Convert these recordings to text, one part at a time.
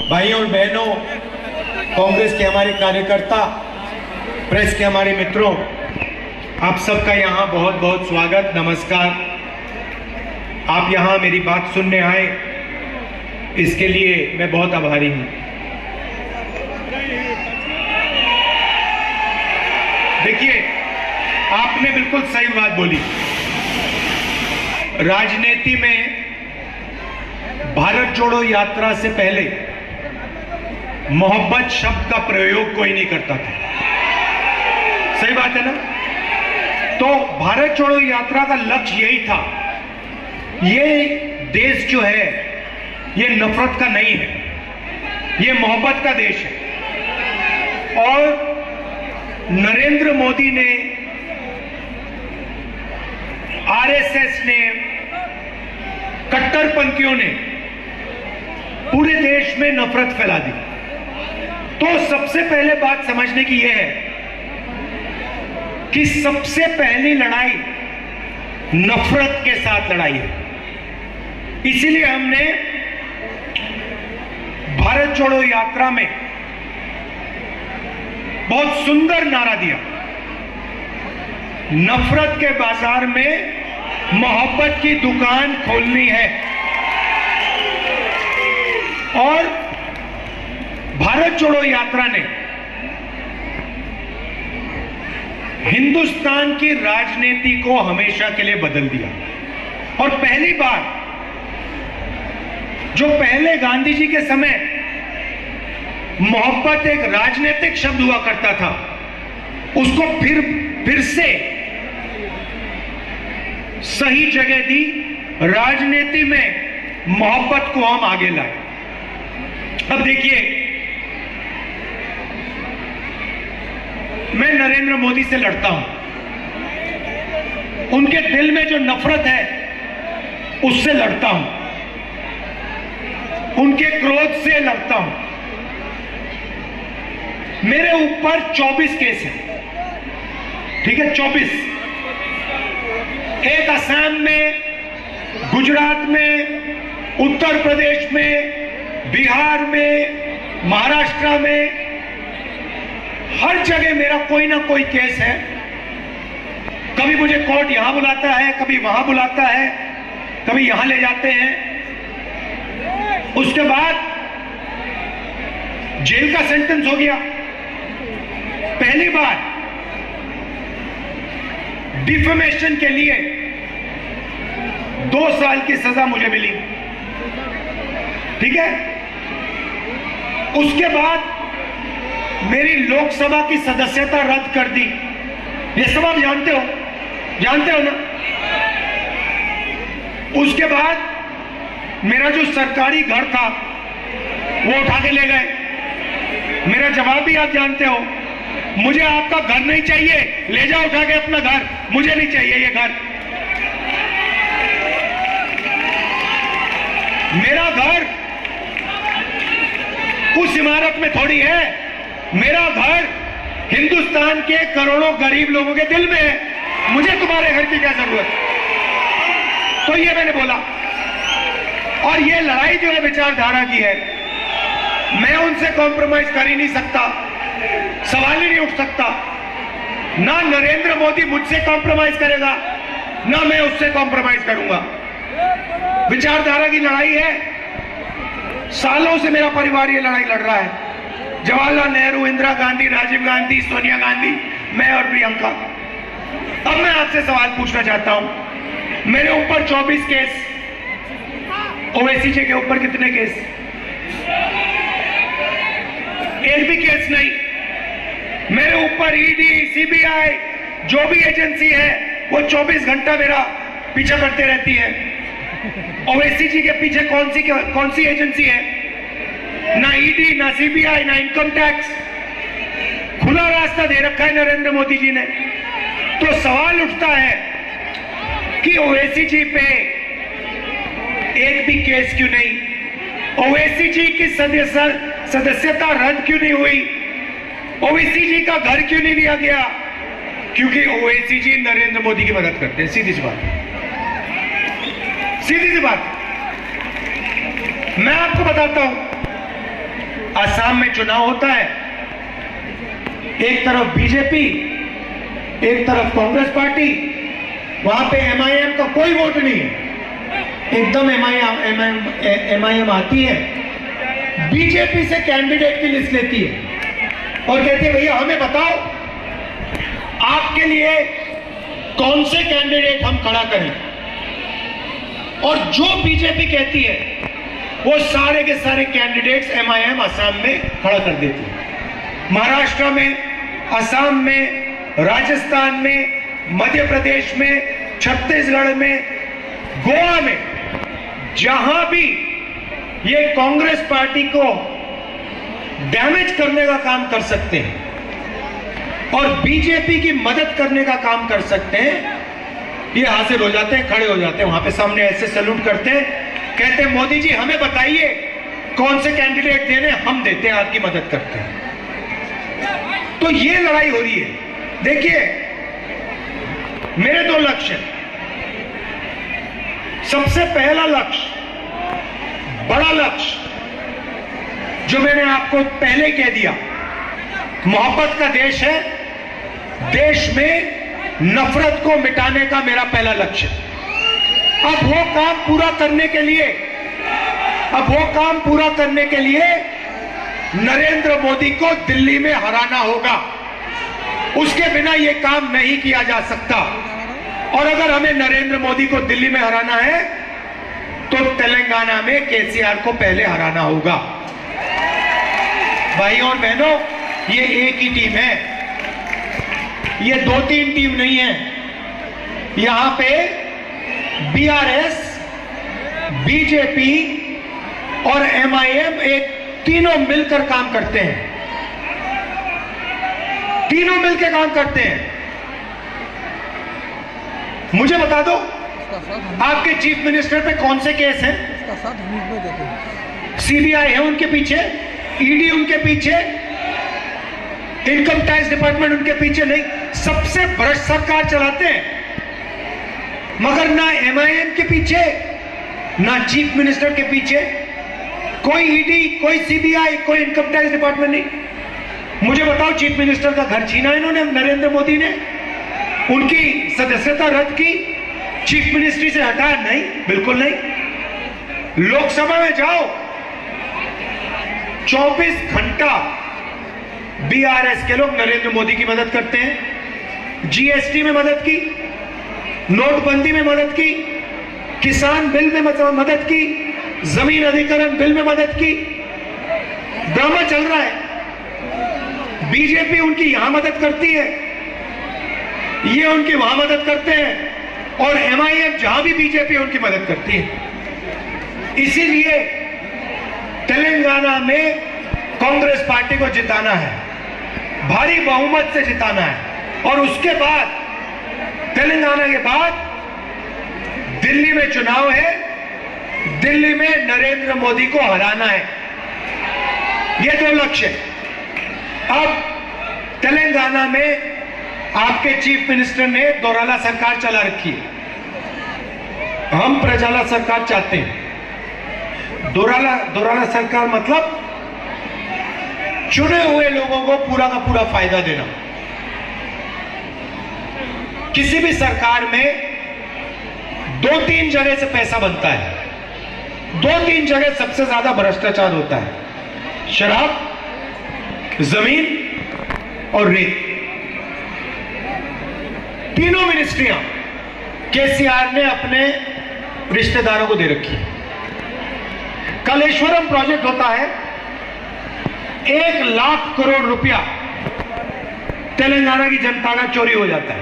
भाइयों और बहनों, कांग्रेस के हमारे कार्यकर्ता, प्रेस के हमारे मित्रों, आप सबका यहाँ बहुत बहुत स्वागत, नमस्कार। आप यहाँ मेरी बात सुनने आए, इसके लिए मैं बहुत आभारी हूँ। देखिए, आपने बिल्कुल सही बात बोली। राजनीति में भारत जोड़ो यात्रा से पहले मोहब्बत शब्द का प्रयोग कोई नहीं करता था। सही बात है ना? तो भारत जोड़ो यात्रा का लक्ष्य यही था। ये देश जो है ये नफरत का नहीं है, ये मोहब्बत का देश है। और नरेंद्र मोदी ने, आरएसएस ने, कट्टरपंथियों ने पूरे देश में नफरत फैला दी। तो सबसे पहले बात समझने की यह है कि सबसे पहली लड़ाई नफरत के साथ लड़ाई है। इसीलिए हमने भारत जोड़ो यात्रा में बहुत सुंदर नारा दिया, नफरत के बाजार में मोहब्बत की दुकान खोलनी है। और भारत जोड़ो यात्रा ने हिंदुस्तान की राजनीति को हमेशा के लिए बदल दिया। और पहली बार, जो पहले गांधी जी के समय मोहब्बत एक राजनीतिक शब्द हुआ करता था, उसको फिर से सही जगह दी। राजनीति में मोहब्बत को हम आगे लाए। अब देखिए, मैं नरेंद्र मोदी से लड़ता हूं, उनके दिल में जो नफरत है उससे लड़ता हूं, उनके क्रोध से लड़ता हूं। मेरे ऊपर 24 केस है, ठीक है, 24। एक असम में, गुजरात में, उत्तर प्रदेश में, बिहार में, महाराष्ट्र में, हर जगह मेरा कोई ना कोई केस है। कभी मुझे कोर्ट यहां बुलाता है, कभी वहां बुलाता है, कभी यहां ले जाते हैं। उसके बाद जेल का सेंटेंस हो गया। पहली बार डिफेमेशन के लिए 2 साल की सजा मुझे मिली, ठीक है। उसके बाद मेरी लोकसभा की सदस्यता रद्द कर दी। ये सब आप जानते हो ना। उसके बाद मेरा जो सरकारी घर था वो उठा के ले गए। मेरा जवाब भी आप जानते हो, मुझे आपका घर नहीं चाहिए, ले जाओ उठा के अपना घर, मुझे नहीं चाहिए ये घर। मेरा घर उस इमारत में थोड़ी है, मेरा घर हिंदुस्तान के करोड़ों गरीब लोगों के दिल में है। मुझे तुम्हारे घर की क्या जरूरत? तो ये मैंने बोला। और ये लड़ाई जो है विचारधारा की है, मैं उनसे कॉम्प्रोमाइज कर ही नहीं सकता, सवाल ही नहीं उठ सकता। ना नरेंद्र मोदी मुझसे कॉम्प्रोमाइज करेगा, ना मैं उससे कॉम्प्रोमाइज करूंगा। विचारधारा की लड़ाई है। सालों से मेरा परिवार ये लड़ाई लड़ रहा है। जवाहरलाल नेहरू, इंदिरा गांधी, राजीव गांधी, सोनिया गांधी, मैं और प्रियंका। अब मैं आपसे सवाल पूछना चाहता हूं, मेरे ऊपर 24 केस, ओवैसी जी के ऊपर कितने केस? एक भी केस नहीं। मेरे ऊपर ईडी, सीबीआई, जो भी एजेंसी है वो 24 घंटा मेरा पीछा करते रहती है। ओवैसी जी के पीछे कौन सी एजेंसी है? ना ईडी, ना सीबीआई, ना इनकम टैक्स। खुला रास्ता दे रखा है नरेंद्र मोदी जी ने। तो सवाल उठता है कि ओवैसी जी पे एक भी केस क्यों नहीं? ओवैसी जी की सदस्यता रद्द क्यों नहीं हुई? ओवैसी जी का घर क्यों नहीं लिया गया? क्योंकि ओवैसी जी नरेंद्र मोदी की मदद करते हैं। सीधी सी बात, सीधी सी बात। मैं आपको बताता हूं, असम में चुनाव होता है, एक तरफ बीजेपी, एक तरफ कांग्रेस पार्टी, वहां पे एमआईएम का कोई वोट नहीं है, एकदम एमआईएम आती है, बीजेपी से कैंडिडेट की लिस्ट लेती है और कहती है भैया हमें बताओ आपके लिए कौन से कैंडिडेट हम खड़ा करें, और जो बीजेपी कहती है वो सारे के सारे कैंडिडेट्स एमआईएम असम में खड़ा कर देती है। महाराष्ट्र में, असम में, राजस्थान में, मध्य प्रदेश में, छत्तीसगढ़ में, गोवा में, जहां भी ये कांग्रेस पार्टी को डैमेज करने का काम कर सकते हैं और बीजेपी की मदद करने का काम कर सकते हैं, ये हाजिर हो जाते हैं, खड़े हो जाते हैं वहां पे सामने, ऐसे सैल्यूट करते हैं, कहते हैं मोदी जी हमें बताइए कौन से कैंडिडेट देने, हम देते हैं, आपकी मदद करते हैं। तो ये लड़ाई हो रही है। देखिए मेरे दो लक्ष्य हैं। सबसे पहला लक्ष्य, बड़ा लक्ष्य जो मैंने आपको पहले कह दिया, मोहब्बत का देश है, देश में नफरत को मिटाने का मेरा पहला लक्ष्य। अब वो काम पूरा करने के लिए नरेंद्र मोदी को दिल्ली में हराना होगा, उसके बिना ये काम नहीं किया जा सकता। और अगर हमें नरेंद्र मोदी को दिल्ली में हराना है तो तेलंगाना में केसीआर को पहले हराना होगा। भाइयों और बहनों, ये एक ही टीम है, ये 2-3 टीम नहीं है। यहां पे बीआरएस, बीजेपी और एमआईएम एक तीनों मिलकर काम करते हैं, तीनों मिलकर काम करते हैं। मुझे बता दो आपके चीफ मिनिस्टर पे कौन से केस हैं? सीबीआई है उनके पीछे, ईडी उनके पीछे, इनकम टैक्स डिपार्टमेंट उनके पीछे नहीं। सबसे भ्रष्ट सरकार चलाते हैं, मगर ना एमआईएम के पीछे, ना चीफ मिनिस्टर के पीछे कोई ईडी, कोई सीबीआई, कोई इनकम टैक्स डिपार्टमेंट नहीं। मुझे बताओ, चीफ मिनिस्टर का घर छीना इन्होंने, नरेंद्र मोदी ने, उनकी सदस्यता रद्द की, चीफ मिनिस्ट्री से हटाया? नहीं, बिल्कुल नहीं। लोकसभा में जाओ, 24 घंटा बीआरएस के लोग नरेंद्र मोदी की मदद करते हैं। जीएसटी में मदद की, नोटबंदी में मदद की, किसान बिल में मदद की, जमीन अधिग्रहण बिल में मदद की। ड्रामा चल रहा है। बीजेपी उनकी यहां मदद करती है, ये उनकी वहां मदद करते हैं, और एमआईएम जहां भी बीजेपी उनकी मदद करती है। इसीलिए तेलंगाना में कांग्रेस पार्टी को जिताना है, भारी बहुमत से जिताना है, और उसके बाद तेलंगाना के बाद दिल्ली में चुनाव है, दिल्ली में नरेंद्र मोदी को हराना है। ये दो लक्ष्य है। अब तेलंगाना में आपके चीफ मिनिस्टर ने दोराला सरकार चला रखी है, हम प्रजाला सरकार चाहते हैं। दोराला सरकार मतलब चुने हुए लोगों को पूरा का पूरा फायदा देना। किसी भी सरकार में 2-3 जगह से पैसा बनता है, 2-3 जगह सबसे ज्यादा भ्रष्टाचार होता है, शराब, जमीन और रेत। तीनों मिनिस्ट्रियां केसीआर ने अपने रिश्तेदारों को दे रखी। कालेश्वरम प्रोजेक्ट होता है, 1 लाख करोड़ रुपया तेलंगाना की जनता का चोरी हो जाता है।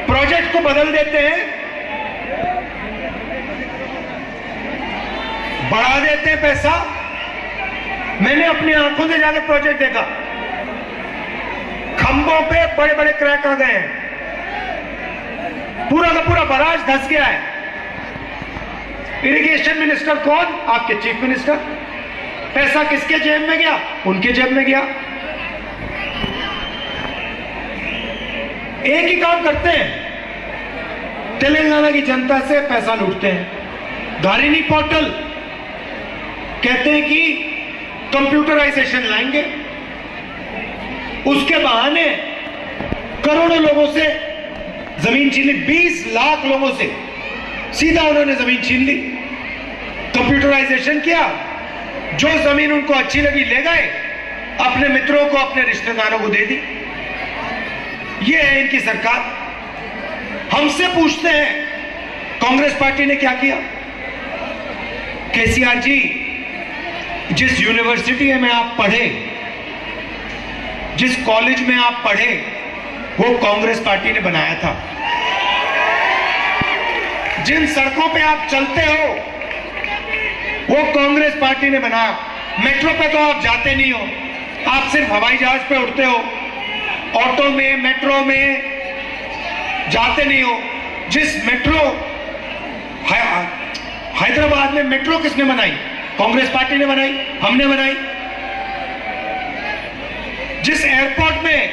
प्रोजेक्ट को बदल देते हैं, बढ़ा देते हैं पैसा। मैंने अपनी आंखों से जाकर प्रोजेक्ट देखा, खंभों पे बड़े बड़े क्रैक आ गए हैं, पूरा का पूरा बराज धंस गया है। इरिगेशन मिनिस्टर कौन? आपके चीफ मिनिस्टर। पैसा किसके जेब में गया? उनके जेब में गया। एक ही काम करते हैं, तेलंगाना की जनता से पैसा लूटते हैं। धारिनी पोर्टल कहते हैं कि कंप्यूटराइजेशन लाएंगे, उसके बहाने करोड़ों लोगों से जमीन छीन ली। 20 लाख लोगों से सीधा उन्होंने जमीन छीन ली, कंप्यूटराइजेशन किया, जो जमीन उनको अच्छी लगी ले गए, अपने मित्रों को, अपने रिश्तेदारों को दे दी। ये है इनकी सरकार। हमसे पूछते हैं कांग्रेस पार्टी ने क्या किया? केसीआर जी, जिस यूनिवर्सिटी में आप पढ़े, जिस कॉलेज में आप पढ़े, वो कांग्रेस पार्टी ने बनाया था। जिन सड़कों पे आप चलते हो, वो कांग्रेस पार्टी ने बनाया। मेट्रो पे तो आप जाते नहीं हो, आप सिर्फ हवाई जहाज पे उड़ते हो, ऑटो में, मेट्रो में जाते नहीं हो। जिस मेट्रो हैदराबाद में मेट्रो किसने बनाई? कांग्रेस पार्टी ने बनाई, हमने बनाई। जिस एयरपोर्ट में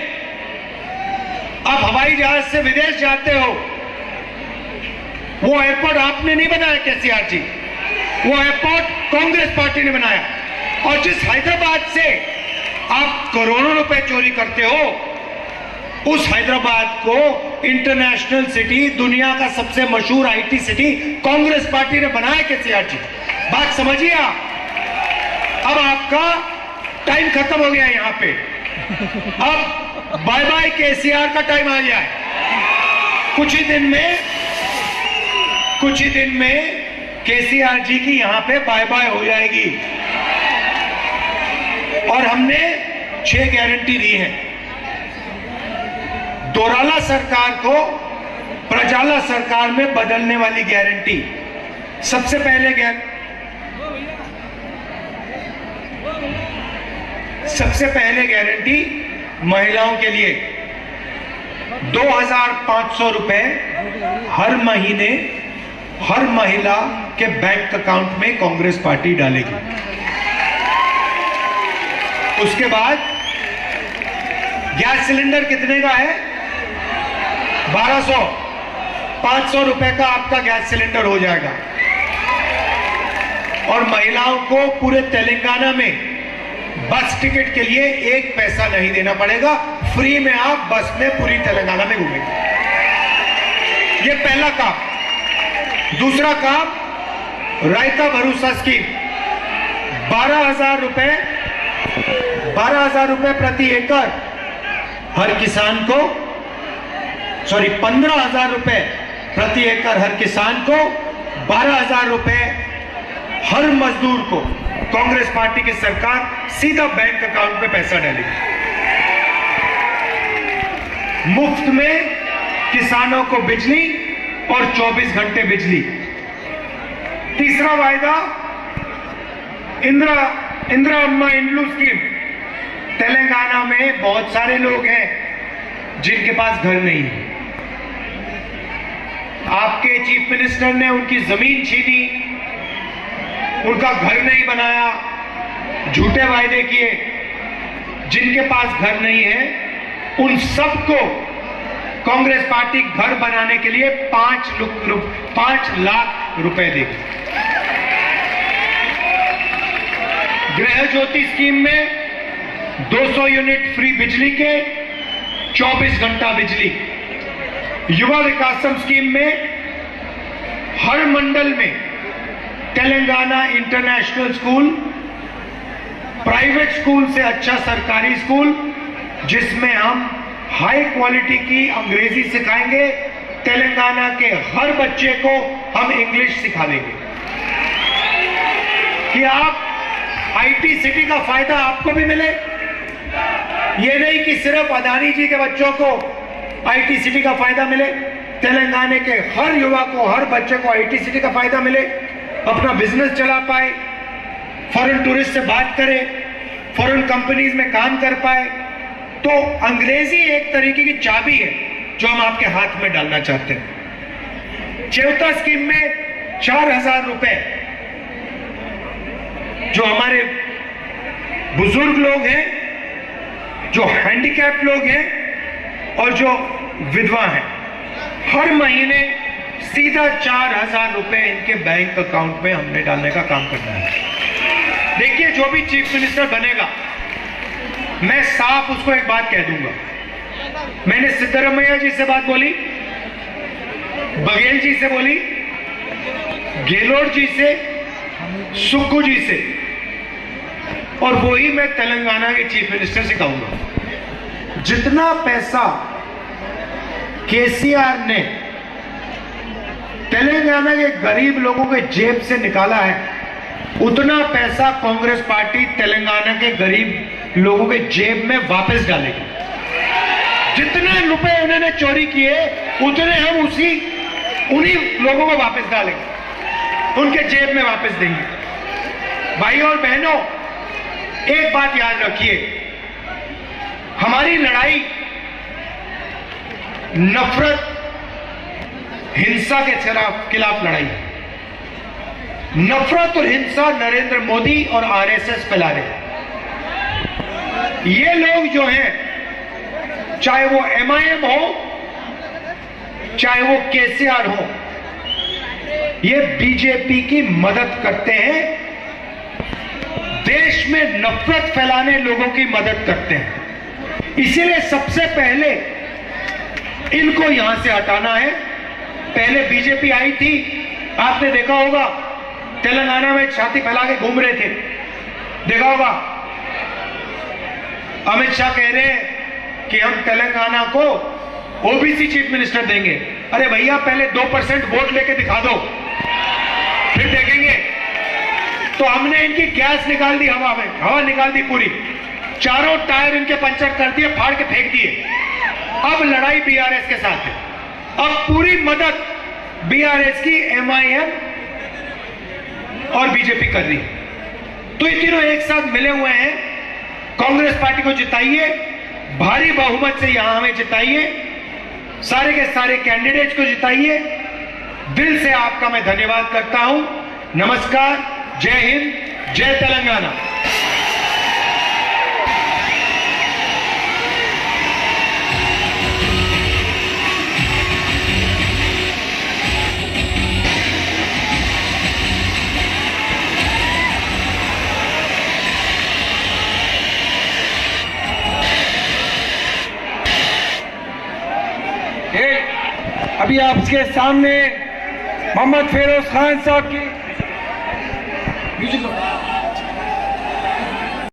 आप हवाई जहाज से विदेश जाते हो, वो एयरपोर्ट आपने नहीं बनाया केसीआर जी, वो एयरपोर्ट कांग्रेस पार्टी ने बनाया। और जिस हैदराबाद से आप करोड़ों रुपए चोरी करते हो, उस हैदराबाद को इंटरनेशनल सिटी, दुनिया का सबसे मशहूर आईटी सिटी कांग्रेस पार्टी ने बनाया केसीआर जी। बात समझिए आप। अब आपका टाइम खत्म हो गया यहां पे, अब बाय बाय केसीआर का टाइम आ गया है। कुछ ही दिन में केसीआर जी की यहां पे बाय बाय हो जाएगी। और हमने 6 गारंटी दी है। दोराला सरकार को प्रजाला सरकार में बदलने वाली गारंटी। सबसे पहले गारंटी महिलाओं के लिए 2,500 रुपए हर महीने हर महिला के बैंक अकाउंट में कांग्रेस पार्टी डालेगी। उसके बाद गैस सिलेंडर कितने का है? 1200, 500 रुपए का आपका गैस सिलेंडर हो जाएगा। और महिलाओं को पूरे तेलंगाना में बस टिकट के लिए 1 पैसा नहीं देना पड़ेगा, फ्री में आप बस में पूरी तेलंगाना में घूमेंगे। ये पहला काम। दूसरा काम, रायता भरोसा स्कीम। 12,000 रुपए प्रति एकड़ हर किसान को, 15,000 रुपए प्रति एकड़ हर किसान को, 12,000 रुपए हर मजदूर को कांग्रेस पार्टी की सरकार सीधा बैंक अकाउंट में पैसा डालेगी। मुफ्त में किसानों को बिजली और 24 घंटे बिजली। तीसरा वायदा, इंदिरा अम्मा इंड्लू स्कीम। तेलंगाना में बहुत सारे लोग हैं जिनके पास घर नहीं है। आपके चीफ मिनिस्टर ने उनकी जमीन छीनी, उनका घर नहीं बनाया, झूठे वायदे किए। जिनके पास घर नहीं है, उन सबको कांग्रेस पार्टी घर बनाने के लिए 5 लाख रुपए देगी। गृह ज्योति स्कीम में 200 यूनिट फ्री बिजली के, 24 घंटा बिजली। युवा विकासम स्कीम में हर मंडल में Telangana international school, private school से अच्छा सरकारी स्कूल, जिसमें हम हाई क्वालिटी की अंग्रेजी सिखाएंगे। तेलंगाना के हर बच्चे को हम इंग्लिश सिखा देंगे कि आप आईटी सिटी का फायदा आपको भी मिले। ये नहीं कि सिर्फ अदानी जी के बच्चों को आईटी सिटी का फायदा मिले, तेलंगाना के हर युवा को, हर बच्चे को आईटी सिटी का फायदा मिले, अपना बिजनेस चला पाए, फॉरेन टूरिस्ट से बात करे, फॉरेन कंपनीज में काम कर पाए। तो अंग्रेजी एक तरीके की चाबी है जो हम आपके हाथ में डालना चाहते हैं। चौथा स्कीम में 4,000 रुपए जो हमारे बुजुर्ग लोग हैं, जो हैंडीकैप लोग हैं और जो विधवा हैं, हर महीने सीधा 4,000 रुपए इनके बैंक अकाउंट में हमने डालने का काम करना है। जो भी चीफ मिनिस्टर बनेगा, मैं साफ उसको एक बात कह दूंगा। मैंने सिद्धरमैया जी से बात बोली, बघेल जी से बोली, गेहलोत जी से, सुक्खू जी से, और वही मैं तेलंगाना के चीफ मिनिस्टर से कहूंगा। जितना पैसा केसीआर ने तेलंगाना के गरीब लोगों के जेब से निकाला है, उतना पैसा कांग्रेस पार्टी तेलंगाना के गरीब लोगों के जेब में वापस डालेगी। जितने रुपए उन्होंने चोरी किए, उतने हम उन्हीं लोगों को वापस डालेंगे, उनके जेब में वापस देंगे। भाई और बहनों, एक बात याद रखिए, हमारी लड़ाई नफरत, हिंसा के खिलाफ लड़ाई है। नफरत और हिंसा नरेंद्र मोदी और आरएसएस फैला रहे। ये लोग जो हैं, चाहे वो एमआईएम हो, चाहे वो केसीआर हो, ये बीजेपी की मदद करते हैं, देश में नफरत फैलाने लोगों की मदद करते हैं। इसीलिए सबसे पहले इनको यहां से हटाना है। पहले बीजेपी आई थी, आपने देखा होगा, तेलंगाना में छाती फैला के घूम रहे थे, देखा होगा। अमित शाह कह रहे हैं कि हम तेलंगाना को ओबीसी चीफ मिनिस्टर देंगे। अरे भैया, पहले 2% वोट लेके दिखा दो, फिर देखेंगे। तो हमने इनकी गैस निकाल दी, हवा निकाल दी पूरी, चारों टायर इनके पंचर कर दिए, फाड़ के फेंक दिए। अब लड़ाई बीआरएस के साथ है, अब पूरी मदद बीआरएस की एमआईएम और बीजेपी कर रही है। तो ये तीनों एक साथ मिले हुए हैं। कांग्रेस पार्टी को जिताइए, भारी बहुमत से यहां हमें जिताइए, सारे के सारे कैंडिडेट्स को जिताइए। दिल से आपका मैं धन्यवाद करता हूं। नमस्कार, जय हिंद, जय तेलंगाना। अभी आपके सामने मोहम्मद फिरोज खान साहब की